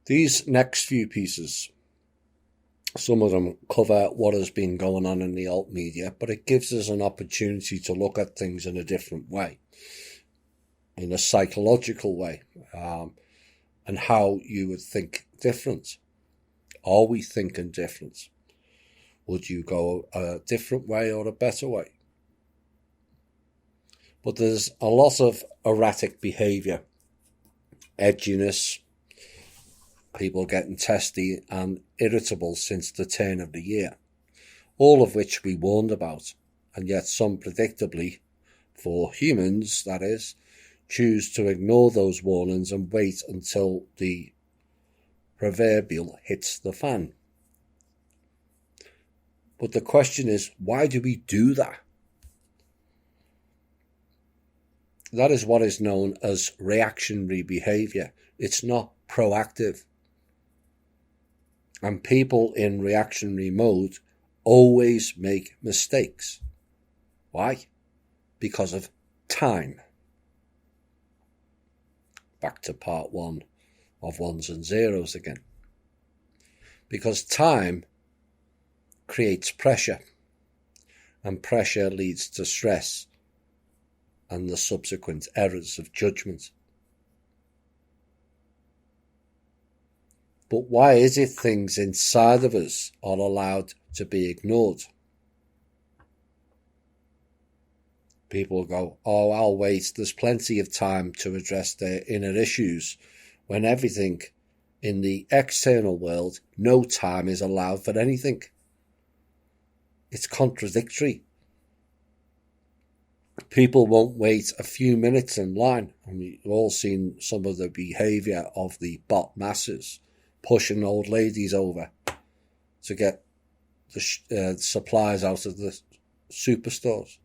These next few pieces, some of them cover what has been going on in the alt media, but it gives us an opportunity to look at things in a different way, in a psychological way, and how you would think different. Are we thinking different? Would you go a different way or a better way? But there's a lot of erratic behaviour, edginess, people getting testy and irritable since the turn of the year, all of which we warned about, and yet some predictably, for humans that is, choose to ignore those warnings and wait until the proverbial hits the fan. But the question is, why do we do that? That is what is known as reactionary behaviour. It's not proactive. And people in reactionary mode always make mistakes. Why? Because of time. Back to part one of ones and zeros again. Because time creates pressure, and pressure leads to stress and the subsequent errors of judgment. But why is it things inside of us are allowed to be ignored? People go, oh, I'll wait, there's plenty of time to address their inner issues, when everything in the external world, no time is allowed for anything. It's contradictory. People won't wait a few minutes in line, and we've all seen some of the behaviour of the bot masses, pushing old ladies over to get the supplies out of the superstores.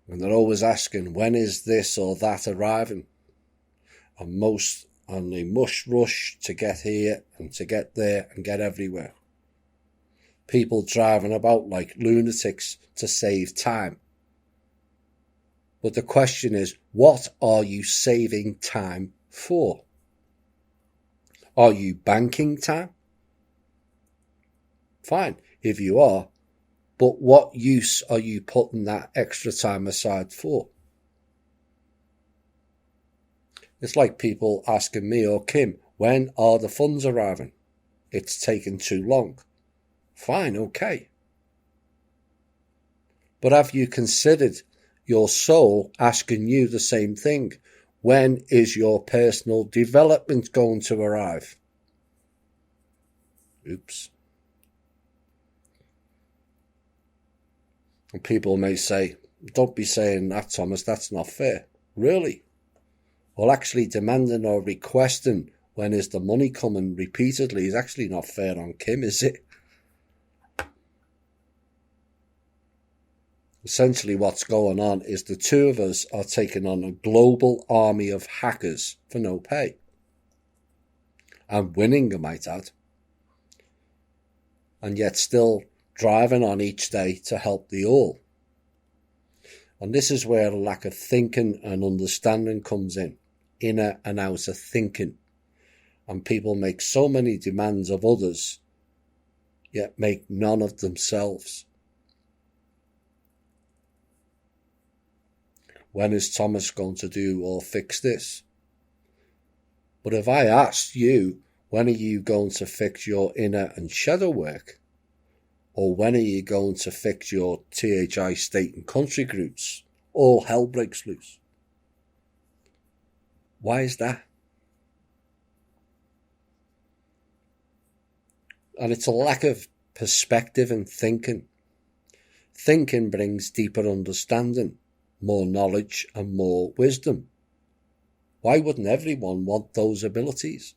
And they're always asking, when is this or that arriving? And they must rush to get here and to get there and get everywhere. People driving about like lunatics to save time. But the question is, what are you saving time for? Are you banking time? Fine, if you are, but what use are you putting that extra time aside for? It's like people asking me or Kim, when are the funds arriving? It's taken too long. Fine, okay. But have you considered your soul asking you the same thing? When is your personal development going to arrive? Oops. And people may say, don't be saying that, Thomas, that's not fair. Really? Well, actually demanding or requesting when is the money coming repeatedly is actually not fair on Kim, is it? Essentially what's going on is the two of us are taking on a global army of hackers for no pay. And winning, I might add. And yet still driving on each day to help the all. And this is where a lack of thinking and understanding comes in. Inner and outer thinking. And people make so many demands of others, yet make none of themselves. When is Thomas going to do or fix this? But if I asked you, when are you going to fix your inner and shadow work? Or when are you going to fix your THI state and country groups? All hell breaks loose. Why is that? And it's a lack of perspective and thinking. Thinking brings deeper understanding, more knowledge and more wisdom. Why wouldn't everyone want those abilities?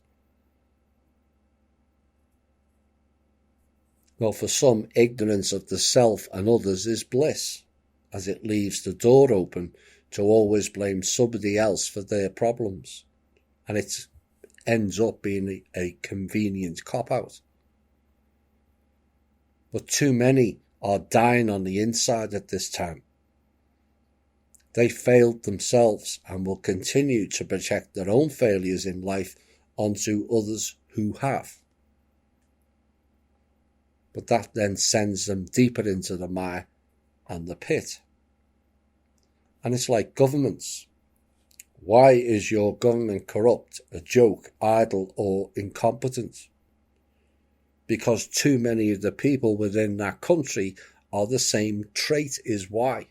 Well, for some, ignorance of the self and others is bliss, as it leaves the door open to always blame somebody else for their problems. And it ends up being a convenient cop-out. But too many are dying on the inside at this time. They failed themselves and will continue to project their own failures in life onto others who have. But that then sends them deeper into the mire and the pit. And it's like governments. Why is your government corrupt, a joke, idle, or incompetent? Because too many of the people within that country are the same trait is why.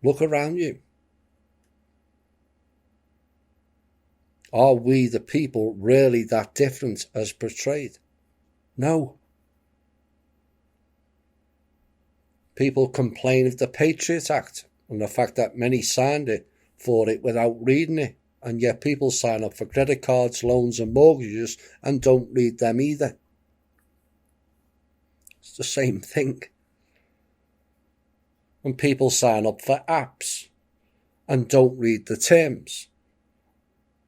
Look around you. Are we the people really that different as portrayed? No. People complain of the Patriot Act and the fact that many signed it for it without reading it, and yet people sign up for credit cards, loans and mortgages and don't read them either. It's the same thing. And people sign up for apps and don't read the terms,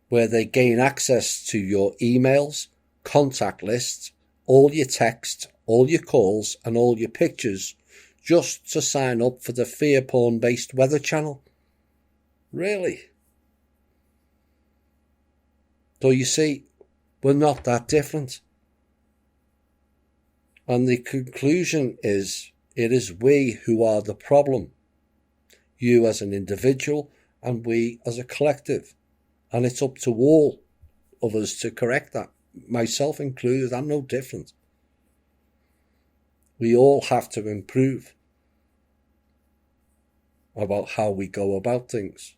where they gain access to your emails, contact lists, all your texts, all your calls and all your pictures, just to sign up for the fear porn based weather channel. Really? So you see, we're not that different. And the conclusion is, it is we who are the problem. You as an individual and we as a collective. And it's up to all of us to correct that. Myself included, I'm no different. We all have to improve about how we go about things.